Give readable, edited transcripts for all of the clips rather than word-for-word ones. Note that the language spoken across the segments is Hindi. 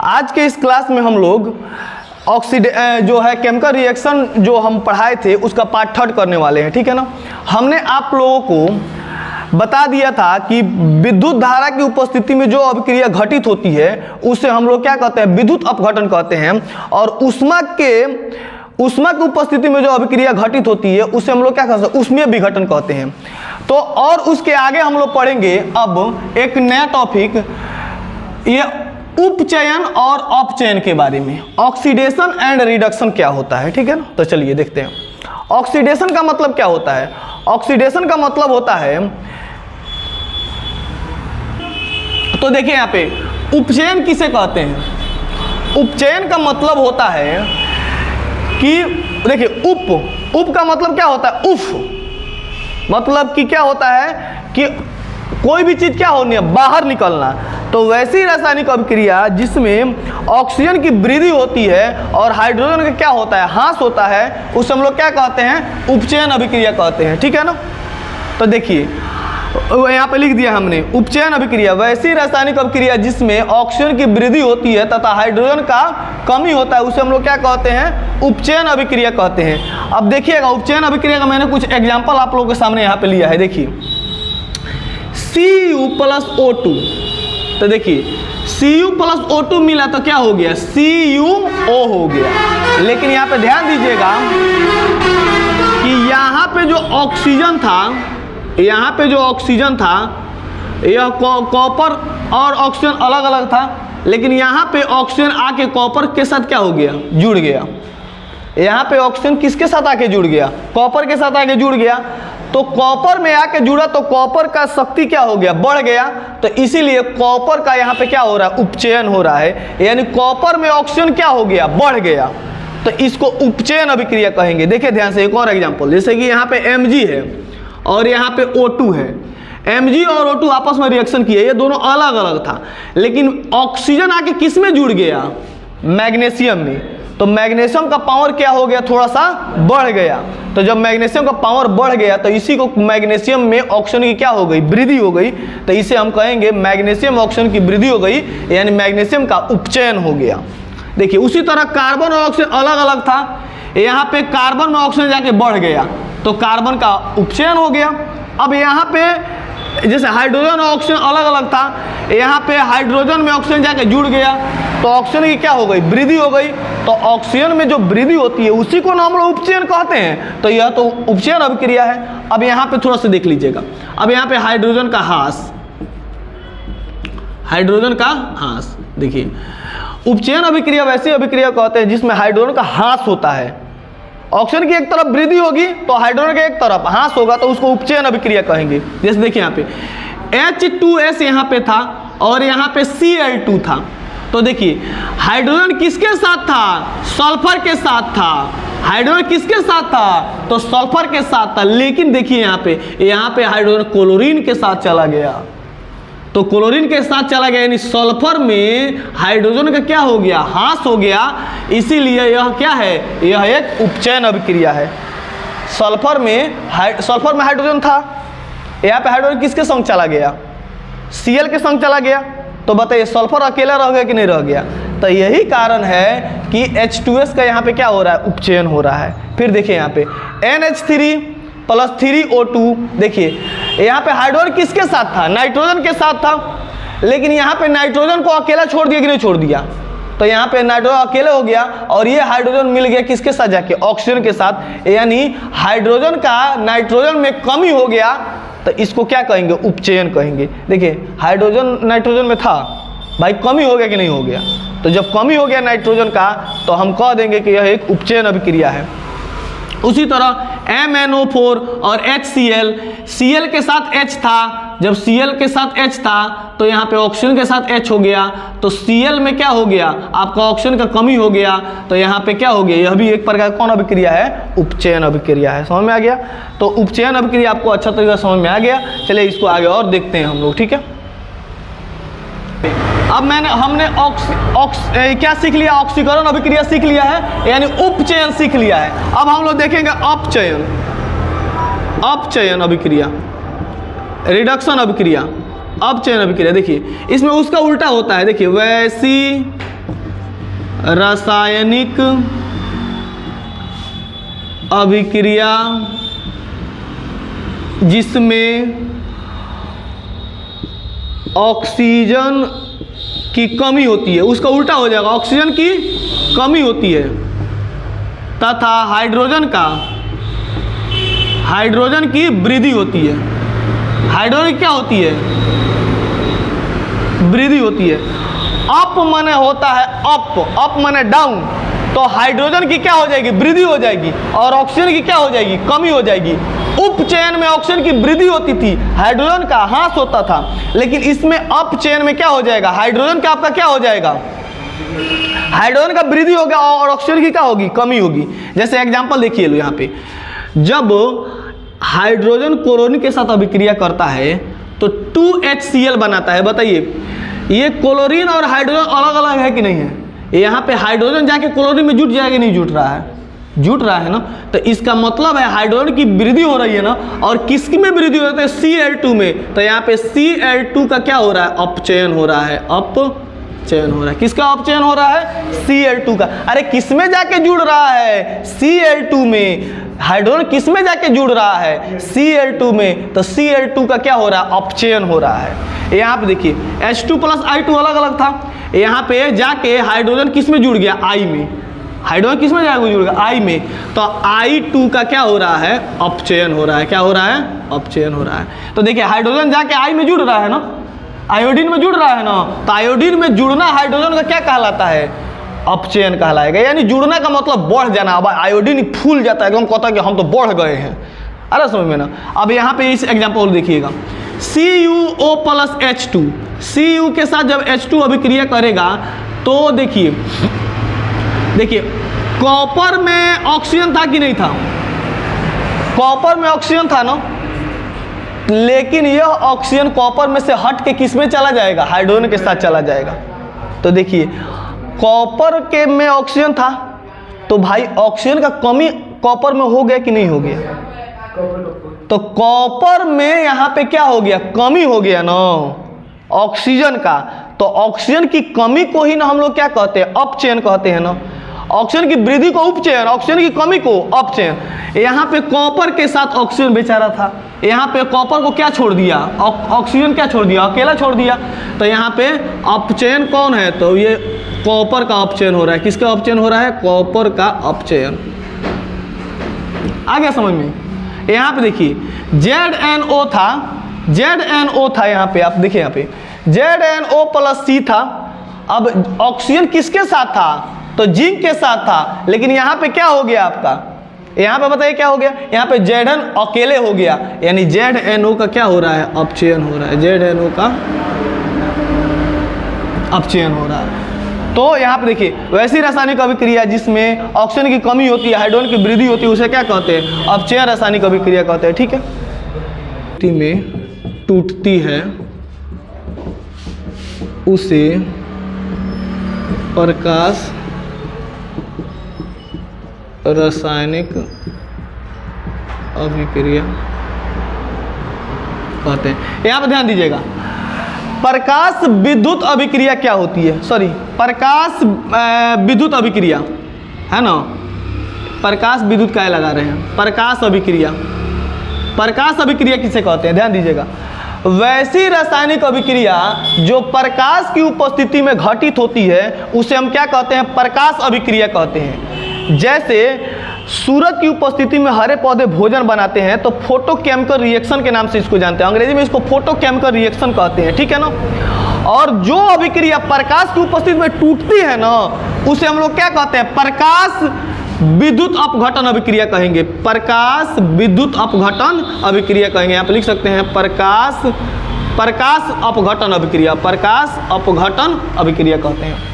आज के इस क्लास में हम लोग जो है केमिकल रिएक्शन जो हम पढ़ाए थे उसका पार्ट 3 करने वाले हैं, ठीक है ना। हमने आप लोगों को बता दिया था कि विद्युत धारा की उपस्थिति में जो अभिक्रिया घटित होती है उसे हम लोग क्या कहते हैं, विद्युत अपघटन कहते हैं। और उष्मा की उपस्थिति में जो अभिक्रिया घटित होती है उसे हम लोग क्या कहते हैं, ऊष्मीय विघटन कहते हैं। तो और उसके आगे हम लोग पढ़ेंगे अब एक नया टॉपिक, ये उपचयन और अपचयन के बारे में, ऑक्सीडेशन एंड रिडक्शन क्या होता है, ठीक है ना। तो चलिए देखते हैं ऑक्सीडेशन का मतलब क्या होता है। ऑक्सीडेशन का मतलब होता है, तो देखिए यहाँ पे उपचयन किसे कहते हैं। उपचयन का मतलब होता है कि देखिए उप का मतलब क्या होता है, उफ मतलब कि क्या होता है कि कोई भी चीज क्या होनी है, बाहर निकलना। तो वैसी रासायनिक अभिक्रिया जिसमें ऑक्सीजन की वृद्धि होती है और हाइड्रोजन का क्या होता है, ह्रास होता है, उसे हम लोग क्या कहते हैं, उपचयन अभिक्रिया कहते हैं, ठीक है ना। तो देखिए यहाँ पे लिख दिया हमने, उपचयन अभिक्रिया वैसी रासायनिक अभिक्रिया जिसमें ऑक्सीजन की वृद्धि होती है तथा हाइड्रोजन का कमी होता है उसे हम लोग क्या कहते हैं, उपचयन अभिक्रिया कहते हैं। अब देखिएगा उपचयन अभिक्रिया का मैंने कुछ एग्जाम्पल आप लोगों के सामने यहाँ पे लिया है। देखिए Cu प्लस O2, तो देखिए Cu प्लस O2 मिला तो क्या हो गया, CuO हो गया। लेकिन यहाँ पे ध्यान दीजिएगा कि यहाँ पे जो ऑक्सीजन था, यह कॉपर और ऑक्सीजन अलग अलग था, लेकिन यहाँ पे ऑक्सीजन आके कॉपर के साथ क्या हो गया, जुड़ गया। यहाँ पे ऑक्सीजन किसके साथ आके जुड़ गया, कॉपर के साथ आके जुड़ गया। तो कॉपर में आके जुड़ा तो कॉपर का शक्ति क्या हो गया, बढ़ गया। तो इसीलिए कॉपर का यहाँ पे क्या हो रहा है, उपचयन हो रहा है, यानी कॉपर में ऑक्सीजन क्या हो गया, बढ़ गया। तो इसको उपचयन अभिक्रिया कहेंगे। देखिए ध्यान से एक और एग्जांपल, जैसे कि यहाँ पे Mg है और यहाँ पे O2 है। Mg और O2 आपस में रिएक्शन किए, ये दोनों अलग अलग था, लेकिन ऑक्सीजन आके किस में जुड़ गया, मैग्नीशियम में। तो मैग्नीशियम का पावर क्या हो गया, थोड़ा सा बढ़ गया। तो जब मैग्नीशियम का पावर बढ़ गया तो इसी को मैग्नीशियम में ऑक्सीजन की क्या हो गई, वृद्धि हो गई। तो इसे हम कहेंगे मैग्नीशियम ऑक्सीजन की वृद्धि हो गई, यानी मैग्नीशियम का उपचयन हो गया। देखिए उसी तरह कार्बन और ऑक्सीजन अलग अलग था, यहाँ पे कार्बन में ऑक्सीजन जाके बढ़ गया तो कार्बन का उपचयन हो गया। अब यहाँ पे जैसे हाइड्रोजन और ऑक्सीजन अलग अलग था, यहाँ पे हाइड्रोजन में ऑक्सीजन जाके जुड़ गया तो ऑक्सीजन की क्या हो गई, वृद्धि हो गई। तो ऑक्सीजन में जो वृद्धि होती है उसी को हम लोग उपचयन कहते हैं। तो यह तो उपचयन अभिक्रिया है। अब यहाँ पे थोड़ा सा देख लीजिएगा, अब यहाँ पे हाइड्रोजन का ह्रास, देखिए उपचयन अभिक्रिया वैसी अभिक्रिया कहते हैं जिसमें हाइड्रोजन का ह्रास होता है। ऑक्सीजन की एक तरफ वृद्धि होगी तो हाइड्रोजन के एक तरफ ह्रास होगा, तो उसको उपचयन अभिक्रिया कहेंगे। जैसे देखिए यहाँ पे H2S यहाँ पे था और यहाँ पे Cl2 था। तो देखिए हाइड्रोजन किसके साथ था, सल्फर के साथ था। हाइड्रोजन किसके साथ था, तो सल्फर के साथ था। लेकिन देखिए यहाँ पे हाइड्रोजन क्लोरीन के साथ चला गया। तो क्लोरीन के साथ चला गया, यानी सल्फर में हाइड्रोजन का क्या हो गया, ह्रास हो गया। इसीलिए यह क्या है, यह एक उपचयन अभिक्रिया है। सल्फर में हाइड्रोजन था, यहाँ पे हाइड्रोजन किसके संग चला गया, Cl के संग चला गया। तो बताइए सल्फर अकेला रह गया कि नहीं रह गया। तो यही कारण है कि H2S का यहाँ पे क्या हो रहा है, उपचयन हो रहा है। फिर देखिए यहाँ पे NH3 प्लस 3O2, देखिए यहाँ पे हाइड्रोजन किसके साथ था, नाइट्रोजन के साथ था। लेकिन यहाँ पे नाइट्रोजन को अकेला छोड़ दिया कि नहीं छोड़ दिया, तो यहाँ पे नाइट्रोजन अकेले हो गया और ये हाइड्रोजन मिल गया किसके साथ जाके, ऑक्सीजन के साथ। यानी हाइड्रोजन का नाइट्रोजन में कमी हो गया, तो इसको क्या कहेंगे, उपचयन कहेंगे। देखिए हाइड्रोजन नाइट्रोजन में था, भाई कमी हो गया कि नहीं हो गया। तो जब कमी हो गया नाइट्रोजन का तो हम कह देंगे कि यह एक उपचयन अभिक्रिया है। उसी तरह MnO4 और HCl, Cl के साथ H था, जब Cl के साथ H था तो यहाँ पे ऑक्सीजन के साथ H हो गया। तो Cl में क्या हो गया, आपका ऑक्सीजन का कमी हो गया, तो यहाँ पे क्या हो गया, यह भी एक प्रकार कौन अभिक्रिया है, उपचयन अभिक्रिया है। समझ में आ गया। तो उपचयन अभिक्रिया आपको अच्छा तरीके से समझ में आ गया। चलिए इसको आगे और देखते हैं हम लोग, ठीक है। अब हमने क्या सीख लिया, ऑक्सीकरण अभिक्रिया सीख लिया है, यानी उपचयन सीख लिया है। अब हम लोग देखेंगे अपचयन अभिक्रिया, रिडक्शन अभिक्रिया, अपचयन अभिक्रिया। देखिए इसमें उसका उल्टा होता है। देखिए वैसी रासायनिक अभिक्रिया जिसमें ऑक्सीजन की कमी होती है, उसका उल्टा हो जाएगा, ऑक्सीजन की कमी होती है तथा हाइड्रोजन की वृद्धि होती है। हाइड्रोजन क्या होती है? वृद्धि होती है। अप माने होता है अप माने डाउन, तो हाइड्रोजन की क्या हो जाएगी? वृद्धि हो जाएगी, और ऑक्सीजन की क्या हो जाएगी? कमी हो जाएगी। उपचयन में ऑक्सीजन की वृद्धि होती थी, हाइड्रोजन का ह्रास होता था, लेकिन इसमें अपचयन में क्या हो जाएगा? हाइड्रोजन का आपका क्या हो जाएगा? हाइड्रोजन का वृद्धि होगा और ऑक्सीजन की क्या होगी? कमी होगी। जैसे एग्जांपल देखिए लो यहाँ पे, जब हाइड्रोजन क्लोरीन के साथ अभिक्रिया करता है तो 2HCl बनाता है। बताइए, ये क्लोरीन और हाइड्रोजन अलग अलग है कि नहीं है? यहाँ पे हाइड्रोजन जाके क्लोरीन में जुट जाएगा, नहीं जुट रहा है? जुट रहा है ना। तो इसका मतलब है हाइड्रोजन की वृद्धि हो रही है ना, और किसकी में वृद्धि हो रही है? Cl2 में। तो यहाँ पे Cl2 का क्या हो रहा है? अपचयन हो रहा है, अपचयन हो रहा है। किसका अपचयन हो रहा है? Cl2 का। अरे किस में जाके जुड़ रहा है? Cl2 में। हाइड्रोजन किस में जाके जुड़ रहा है? Cl2 में। तो Cl2 का क्या हो रहा है? अपचयन हो रहा है। यहाँ पे देखिए H2 + I2 अलग अलग था, यहाँ पे जाके हाइड्रोजन किस में जुड़ गया? I में। हाइड्रोजन किस में जाएगा? जुड़ गया I में। तो I2 का क्या हो रहा है? अपचयन हो रहा है। क्या हो रहा है? अपचयन हो रहा है। तो देखिए हाइड्रोजन जाके I में जुड़ रहा है ना, आयोडीन में जुड़ रहा है ना, तो आयोडीन में जुड़ना हाइड्रोजन का क्या कहलाता है? अपचयन कहलाएगा। यानी जुड़ना का मतलब बढ़ जाना। अब आयोडीन फूल जाता है, एकदम कहता है कि हम तो बढ़ गए हैं। अरे समझ में ना। अब यहाँ पे इस एग्जाम्पल देखिएगा, CuO + H2, Cu के साथ जब H2 अभिक्रिया करेगा तो देखिए कॉपर में ऑक्सीजन था कि नहीं था? कॉपर में ऑक्सीजन था ना, लेकिन यह ऑक्सीजन कॉपर में से हट के किस में चला जाएगा? हाइड्रोजन के साथ चला जाएगा। तो देखिए कॉपर के में ऑक्सीजन था, तो भाई ऑक्सीजन का कमी कॉपर में हो गया कि नहीं हो गया? तो कॉपर में यहाँ पे क्या हो गया? कमी हो गया ना ऑक्सीजन का। तो ऑक्सीजन की कमी को ही ना हम लोग क्या कहते हैं? अपचयन कहते हैं ना। ऑक्सीजन की वृद्धि को उपचयन, ऑक्सीजन की कमी को अपचयन। यहाँ पे कॉपर के साथ ऑक्सीजन बेचारा था, यहाँ पे कॉपर को क्या छोड़ दिया? ऑक्सीजन क्या छोड़ दिया? अकेला छोड़ दिया। तो यहाँ पे अपचयन कौन है? तो ये कॉपर का अपचयन हो रहा है। किसका अपचयन हो रहा है? कॉपर का अपचयन। आ गया समझ में? यहाँ पे देखिए ZNO था, ZNO था, यहाँ पे आप देखिए, यहाँ पे ZNO + C था। अब ऑक्सीजन किसके साथ था? तो जिंक के साथ था, लेकिन यहाँ पे क्या हो गया आपका? यहाँ पे बताइए क्या हो गया? यहाँ पे Zn अकेले हो गया, यानी ZNO का क्या हो रहा है? अपचयन हो रहा है। ZNO का अपचयन हो रहा है। तो यहाँ पे देखिए वैसी रासायनिक अभिक्रिया जिसमें ऑक्सीजन की कमी होती है, हाइड्रोजन की वृद्धि होती है, उसे क्या कहते हैं? अपचयन रासायनिक अभिक्रिया कहते हैं। ठीक है। में टूटती है उसे प्रकाश रासायनिक अभिक्रिया कहते हैं। यहाँ पर ध्यान दीजिएगा, प्रकाश विद्युत अभिक्रिया क्या होती है? सॉरी, प्रकाश विद्युत अभिक्रिया है ना। प्रकाश विद्युत क्या लगा रहे हैं? प्रकाश अभिक्रिया। प्रकाश अभिक्रिया किसे कहते हैं? ध्यान दीजिएगा, वैसी रासायनिक अभिक्रिया जो प्रकाश की उपस्थिति में घटित होती है उसे हम क्या कहते हैं? प्रकाश अभिक्रिया कहते हैं। जैसे सूरज की उपस्थिति में हरे पौधे भोजन बनाते हैं तो फोटोकेमिकल रिएक्शन के नाम से इसको जानते हैं। अंग्रेजी में इसको फोटोकेमिकल रिएक्शन कहते हैं। ठीक है ना। और जो अभिक्रिया प्रकाश की उपस्थिति में टूटती है ना, उसे हम लोग क्या कहते हैं? प्रकाश विद्युत अपघटन अभिक्रिया कहेंगे। प्रकाश विद्युत अपघटन अभिक्रिया कहेंगे। यहाँ पे लिख सकते हैं प्रकाश अपघटन अभिक्रिया। प्रकाश अपघटन अभिक्रिया कहते हैं।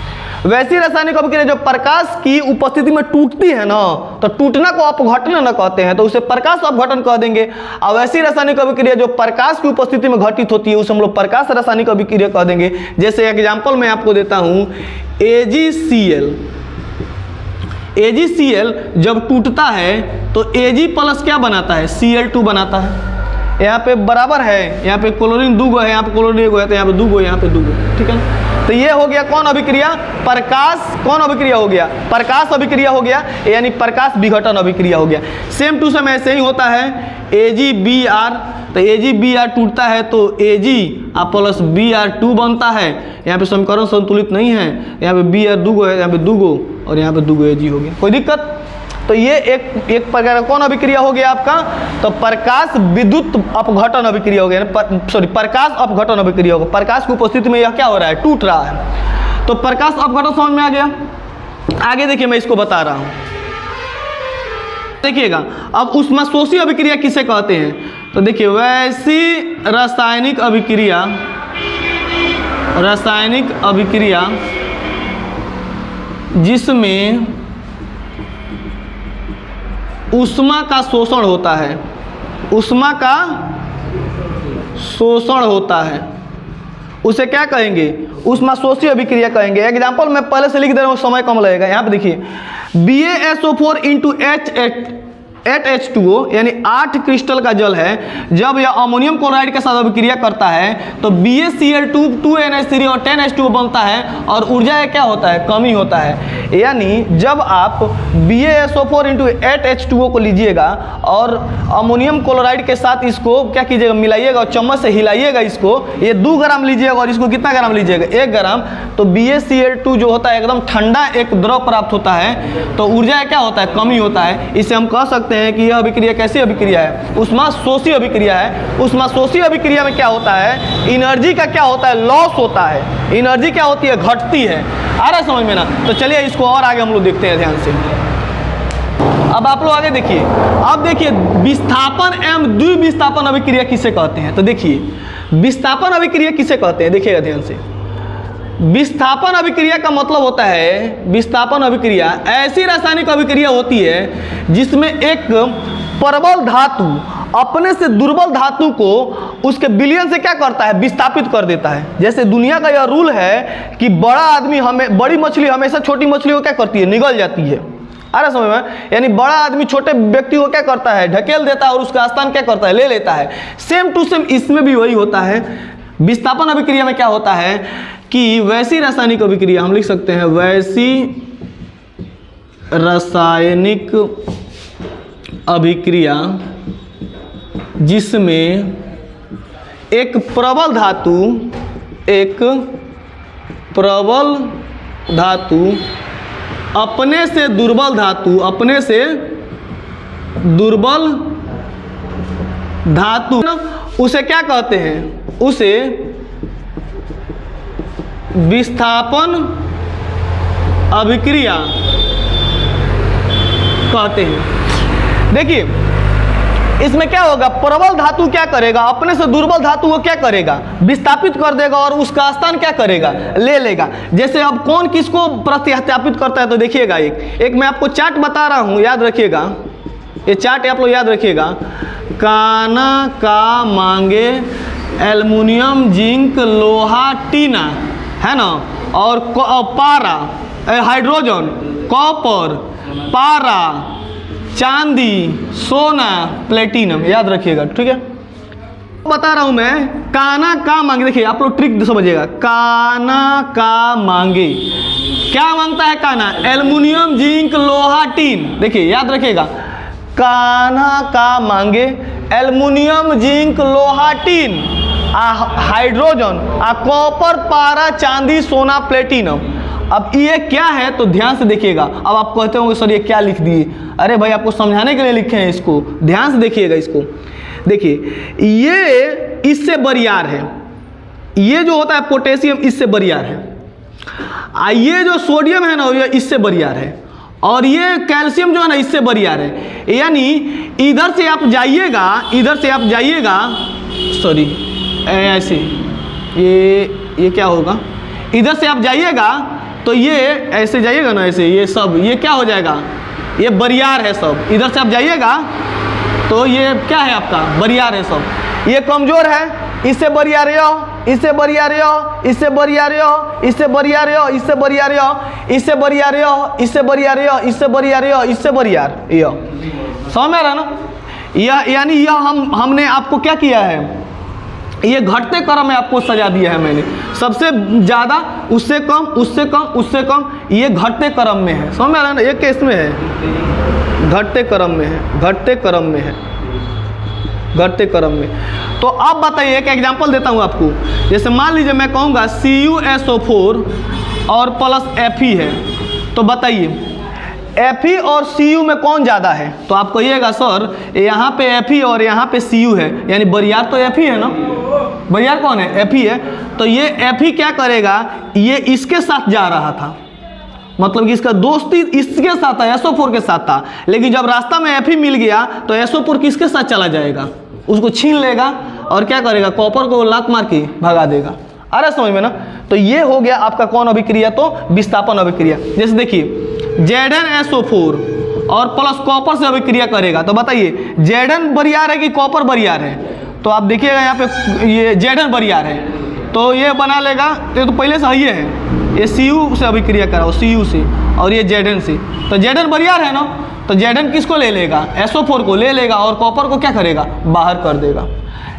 वैसी रासायनिक अभिक्रिया जो प्रकाश की उपस्थिति में टूटती है ना, तो टूटना को अपघटन न कहते हैं, तो उसे प्रकाश अपघटन कह देंगे। और वैसी रासायनिक अभिक्रिया जो प्रकाश की उपस्थिति में घटित होती है उसे हम लोग प्रकाश रासायनिक अभिक्रिया कह देंगे। जैसे एग्जाम्पल मैं आपको देता हूं, AgCl जब टूटता है तो Ag+ क्या बनाता है? Cl2 बनाता है। यहाँ पे बराबर है, यहाँ पे क्लोरीन 2 गो है, यहाँ पे क्लोरीन 1 गो है, तो यहाँ पे 2 गो, यहाँ पे 2 गो, ठीक है। तो ये हो गया कौन अभिक्रिया? प्रकाश कौन अभिक्रिया हो गया? प्रकाश अभिक्रिया हो गया, यानी प्रकाश विघटन अभिक्रिया हो गया। सेम टू सेम ऐसे ही होता है AgBr, तो AgBr टूटता है तो Ag प्लस Br2 बनता है। यहाँ पे समीकरण संतुलित नहीं है, यहाँ पे Br 2 गो है, यहाँ पे 2 गो और यहाँ पे 2 गो Ag हो गया। कोई दिक्कत? तो ये एक प्रकार का कौन अभिक्रिया हो गया आपका? तो प्रकाश विद्युत अपघटन अभिक्रिया हो गया, प्रकाश अपघटन अभिक्रिया होगा। प्रकाश की उपस्थिति में यह क्या हो रहा है? टूट रहा है। तो प्रकाश अपघटन समझ में आ गया। आगे देखिए, मैं इसको बता रहा हूं, देखिएगा। अब ऊष्माशोषी अभिक्रिया किसे कहते हैं? तो देखिए, वैसी रासायनिक अभिक्रिया जिसमें ऊष्मा का शोषण होता है, ऊष्मा का शोषण होता है, उसे क्या कहेंगे? ऊष्माशोषी अभिक्रिया कहेंगे। एग्जाम्पल मैं पहले से लिख दे रहा हूँ, समय कम लगेगा। यहाँ पे देखिए, BaSO4 इंटू H2O यानी 8 क्रिस्टल का जल है, जब यह अमोनियम क्लोराइड के साथ अभिक्रिया करता है तो BaCl2 2NH3 और 10H2O बनता है और ऊर्जा क्या होता है? कमी होता है। यानी जब आप BaSO4 इंटू 8H2O को लीजिएगा और अमोनियम क्लोराइड के साथ इसको क्या कीजिएगा? मिलाइएगा और चम्मच से हिलाइएगा इसको। ये 2 ग्राम लीजिएगा और इसको कितना ग्राम लीजिएगा? 1 ग्राम। तो BaCl2 जो होता है एकदम ठंडा एक द्रव प्राप्त होता है, तो ऊर्जा क्या होता है? कमी होता है। इसे हम कह सकते हैं कि यह अभिक्रिया कैसी अभिक्रिया है? ऊष्माशोषी अभिक्रिया है। ऊष्माशोषी अभिक्रिया में क्या होता है? एनर्जी का क्या होता है? लॉस होता है। एनर्जी क्या होती है? घटती है। आ रहा है समझ में ना? तो चलिए इसको और आगे हम लोग देखते हैं ध्यान से। अब आप लोग आगे देखिए। अब देखिए, विस्थापन एवं द्विविस्थापन अभिक्रिया किसे कहते हैं? तो देखिए, विस्थापन अभिक्रिया किसे कहते हैं? देखिएगा ध्यान से। विस्थापन अभिक्रिया का मतलब होता है, विस्थापन अभिक्रिया ऐसी रासायनिक अभिक्रिया होती है जिसमें एक प्रबल धातु अपने से दुर्बल धातु को उसके विलयन से क्या करता है? विस्थापित कर देता है। जैसे दुनिया का यह रूल है कि बड़ी मछली हमेशा छोटी मछली को क्या करती है? निगल जाती है। आ रहा समझ में? यानी बड़ा आदमी छोटे व्यक्ति को क्या करता है? ढकेल देता है और उसका स्थान क्या करता है? ले लेता है। सेम टू सेम इसमें भी वही होता है। विस्थापन अभिक्रिया में क्या होता है कि वैसी रासायनिक अभिक्रिया, हम लिख सकते हैं वैसी रासायनिक अभिक्रिया जिसमें एक प्रबल धातु अपने से दुर्बल धातु उसे क्या कहते हैं? उसे विस्थापन अभिक्रिया कहते हैं। देखिए, इसमें क्या होगा? प्रबल धातु क्या करेगा? अपने से दुर्बल धातु को क्या करेगा? विस्थापित कर देगा और उसका स्थान क्या करेगा? ले लेगा। जैसे अब कौन किसको प्रतिस्थापित करता है? तो देखिएगा, एक मैं आपको चार्ट बता रहा हूं, याद रखिएगा। ये चार्ट आप लोग याद रखिएगा। काना का मांगे एल्युमिनियम, जिंक, लोहा, टीना, है ना, और पारा, हाइड्रोजन, कॉपर, पारा, चांदी, सोना, प्लेटिनम, याद रखिएगा, ठीक है। बता रहा हूं मैं, काना का मांगे। देखिए आप लोग ट्रिक समझिएगा। काना का मांगे क्या मांगता है? काना एल्युमिनियम, जिंक, लोहा, टीन। देखिए याद रखिएगा, कान्हा का मांगे एल्युमिनियम, जिंक, लोहा, टीन, हाइड्रोजन, कॉपर, पारा, चांदी, सोना, प्लेटिनम। अब ये क्या है? तो ध्यान से देखिएगा। अब आप कहते होंगे सर ये क्या लिख दिए? अरे भाई आपको समझाने के लिए लिखे हैं इसको, ध्यान से देखिएगा इसको। देखिए ये इससे बरियार है, ये जो होता है पोटेशियम इससे बरियार है, ये जो सोडियम है ना ये इससे बरियार है, और ये कैल्शियम जो है ना इससे बरियार है। यानी इधर से आप जाइएगा, सॉरी ऐसे, ये क्या होगा? इधर से आप जाइएगा तो ये ऐसे जाइएगा ना, ऐसे ये सब ये क्या हो जाएगा? ये बरियार है सब। इधर से आप जाइएगा तो ये क्या है? आपका बरियार है सब। ये कमजोर है, इससे बरियार हो, इससे बरियार हो, इससे बरियार हो, इससे बरियार हो, इससे बरियार हो, इससे बरियार हो, इससे बरियार हो, इससे बरियार हो, इससे बरियार हो। समझ में आ रहा ना? यह यानी यह हमने आपको क्या किया है, ये घटते क्रम में आपको सजा दिया है मैंने, सबसे ज़्यादा, उससे कम, उससे कम, उससे कम, ये घटते क्रम में है। समझ में आ रहा है ना, ये किस में है, घटते क्रम में है, घटते क्रम में है, घटते क्रम में। तो अब बताइए, एक एग्जांपल देता हूँ आपको। जैसे मान लीजिए मैं कहूँगा CuSO4 और प्लस Fe है, तो बताइए Fe और Cu में कौन ज़्यादा है? तो आप कहिएगा सर यहाँ पे Fe और यहाँ पे Cu है, यानी बरियार तो Fe है ना, बरियार कौन है, Fe है। तो ये Fe क्या करेगा, ये इसके साथ जा रहा था, मतलब कि इसका दोस्ती इसके साथ था, SO4 के साथ था, लेकिन जब रास्ता में Fe मिल गया तो SO4 किसके साथ चला जाएगा, उसको छीन लेगा और क्या करेगा, कॉपर को लात मार के भगा देगा। अरे समझ में ना। तो ये हो गया आपका कौन अभिक्रिया, तो विस्थापन अभिक्रिया। जैसे देखिए ZnSO4 और प्लस कॉपर से अभिक्रिया करेगा, तो बताइए Zn बरियार है कि कॉपर बरियार है? तो आप देखिएगा यहाँ पे ये Zn बरियार है, तो ये बना लेगा, तो पहले से ये है, ये Cu से अभिक्रिया कराओ, Cu से, और ये Zn से, तो Zn बरियार है ना, तो Zn किसको ले लेगा, SO4 को ले लेगा और कॉपर को क्या करेगा, बाहर कर देगा।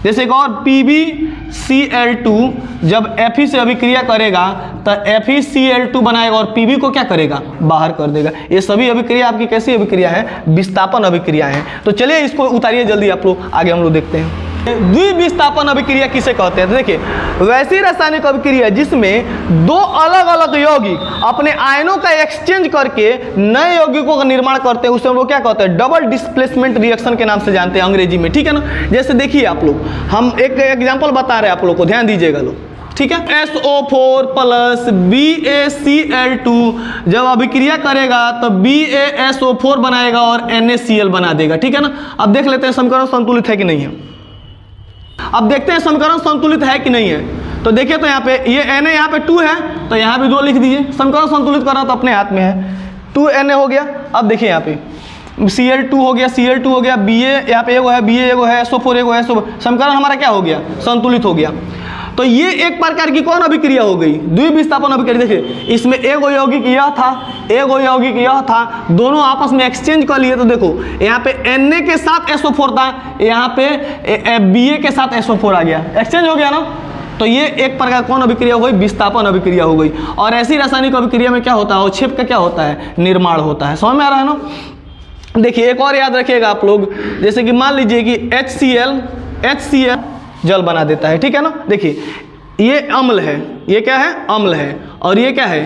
जैसे एक और PbCl2 जब Fe से अभिक्रिया करेगा तो FeCl2 बनाएगा और Pb को क्या करेगा, बाहर कर देगा। ये सभी अभिक्रिया आपकी कैसी अभिक्रिया है, विस्थापन अभिक्रिया है। तो चलिए इसको उतारिए जल्दी आप लोग, आगे हम लोग देखते हैं द्विविस्थापन अभिक्रिया किसे कहते हैं। तो देखिए वैसी रासायनिक अभिक्रिया जिसमें दो अलग अलग यौगिक अपने आयनों का एक्सचेंज करके नए यौगिकों का निर्माण करते हैं, उसे हम लोग क्या कहते हैं, डबल डिस्प्लेसमेंट रिएक्शन के नाम से जानते हैं अंग्रेजी में, ठीक है ना। जैसे देखिए आप लोग, हम एक एग्जांपल बता रहे हैं आप लोग को, ध्यान दीजिएगा लोग, ठीक है। SO4 प्लस BaCl2 जब अभिक्रिया करेगा तो BaSO4 बनाएगा और NaCl बना देगा, ठीक है ना। अब देख लेते हैं समीकरण संतुलित है कि नहीं है। अब देखते हैं समीकरण संतुलित है कि नहीं है। तो देखिए तो यहाँ पे ये Na यहाँ पे 2 है, तो यहाँ भी 2 लिख दीजिए। समीकरण संतुलित करना तो अपने हाथ में है, 2Na हो गया। अब देखिए यहाँ पे Cl2 हो गया, Cl2 हो गया, Ba यहाँ पे एगो है, Ba एगो है, SO4 एगो है, समीकरण हमारा क्या हो गया, संतुलित हो गया। तो ये एक प्रकार की कौन अभिक्रिया हो गई, द्विविस्थापन अभिक्रिया। देखिए इसमें एगो यौगिक यह था, एगो यौगिक यह था, दोनों आपस में एक्सचेंज कर लिए। तो देखो यहाँ पे Na के साथ SO4 था, यहाँ पे Ba के साथ SO4 आ गया, एक्सचेंज हो गया ना। तो ये एक प्रकार कौन अभिक्रिया हो गई, विस्थापन अभिक्रिया हो गई। और ऐसी रासायनिक अभिक्रिया में क्या होता है, अवक्षेप का क्या होता है, निर्माण होता है। समझ में आ रहा है ना। देखिए एक और याद रखिएगा आप लोग, जैसे कि मान लीजिए कि HCl जल बना देता है, ठीक है ना। देखिए ये अम्ल है, ये क्या है, अम्ल है, और ये क्या है,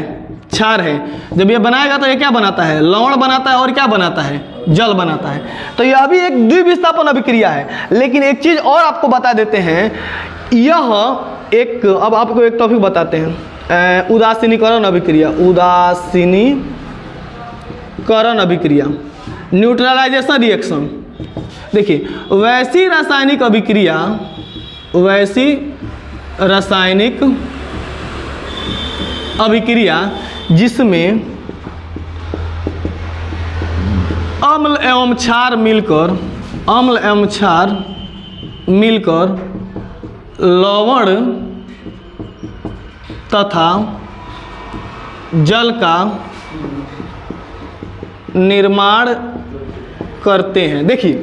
क्षार है। जब ये बनाएगा तो ये क्या बनाता है, लवण बनाता है, और क्या बनाता है, जल बनाता है। तो यह भी एक द्विविस्थापन अभिक्रिया है। लेकिन एक चीज और आपको बता देते हैं, यह एक, अब आपको एक टॉपिक बताते हैं, उदासीनीकरण अभिक्रिया, उदासीनीकरण अभिक्रिया, न्यूट्रलाइजेशन रिएक्शन। देखिए वैसी रासायनिक अभिक्रिया, वैसी रासायनिक अभिक्रिया जिसमें अम्ल एवं क्षार मिलकर, अम्ल एवं क्षार मिलकर लवण तथा जल का निर्माण करते हैं। देखिए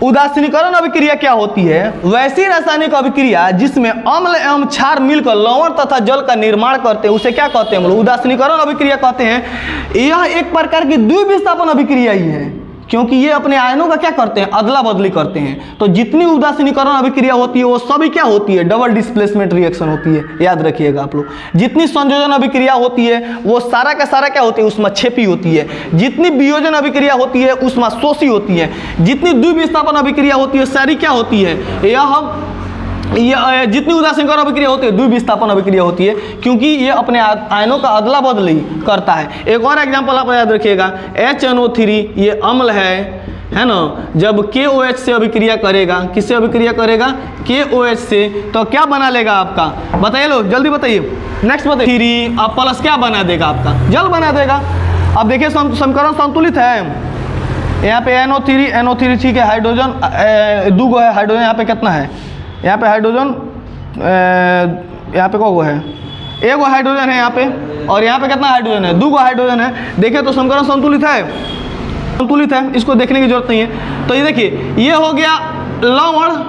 उदासीनीकरण अभिक्रिया क्या होती है, वैसी रासायनिक अभिक्रिया जिसमें अम्ल एवं क्षार मिलकर लवण तथा जल का निर्माण करते हैं, उसे क्या कहते हैं हम लोग, उदासीनीकरण अभिक्रिया कहते हैं। यह एक प्रकार की द्विविस्थापन अभिक्रिया ही है, क्योंकि ये अपने आयनों का क्या करते हैं, अदला बदली करते हैं। तो जितनी उदासीनीकरण अभिक्रिया होती है वो सभी क्या होती है, डबल डिस्प्लेसमेंट रिएक्शन होती है, याद रखिएगा आप लोग। जितनी संयोजन अभिक्रिया होती है वो सारा का सारा क्या होती है, उष्माक्षेपी होती है। जितनी वियोजन अभिक्रिया होती है उष्माशोषी होती है। जितनी द्विविस्थापन अभिक्रिया होती है सारी क्या होती है, यह जितनी उदासीनीकरण अभिक्रिया होती है द्विविस्थापन अभिक्रिया होती है, क्योंकि ये अपने आयनों का अदला बदली करता है। एक और एग्जांपल आप याद रखिएगा, HNO3 ये अम्ल है ना, जब KOH से अभिक्रिया करेगा, किससे अभिक्रिया करेगा, KOH से, तो क्या बना लेगा आपका, बताइए लो जल्दी बताइए, नेक्स्ट बताइए। 3 अब प्लस क्या बना देगा आपका, जल बना देगा। अब देखिए समीकरण संतुलित है, यहाँ पे NO3 ठीक है, हाइड्रोजन 2 गो है, हाइड्रोजन यहाँ पे कितना है, यहाँ पे हाइड्रोजन यहाँ पे को है, एक गो हाइड्रोजन है यहाँ पे, और यहाँ पे कितना हाइड्रोजन है, 2 गो हाइड्रोजन है। देखिए तो समीकरण संतुलित है, संतुलित है, इसको देखने की जरूरत नहीं है। तो ये देखिए, ये हो गया लवण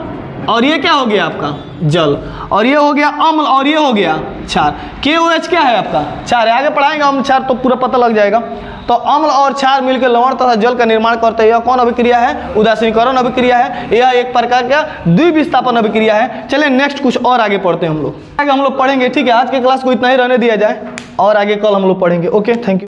और ये क्या हो गया आपका जल, और ये हो गया अम्ल और ये हो गया क्षार। KOH क्या है आपका क्षार है, आगे पढ़ाएंगे अम्ल क्षार तो पूरा पता लग जाएगा। तो अम्ल और क्षार मिलकर लवण तथा जल का निर्माण करते हैं। यह कौन अभिक्रिया है, उदासीनीकरण अभिक्रिया है। यह एक प्रकार का द्विविस्थापन अभिक्रिया है। चलिए नेक्स्ट कुछ और आगे पढ़ते हैं हम लोग, आगे हम लोग पढ़ेंगे। ठीक है, आज के क्लास को इतना ही रहने दिया जाए और आगे कल हम लोग पढ़ेंगे। Okay, thank you.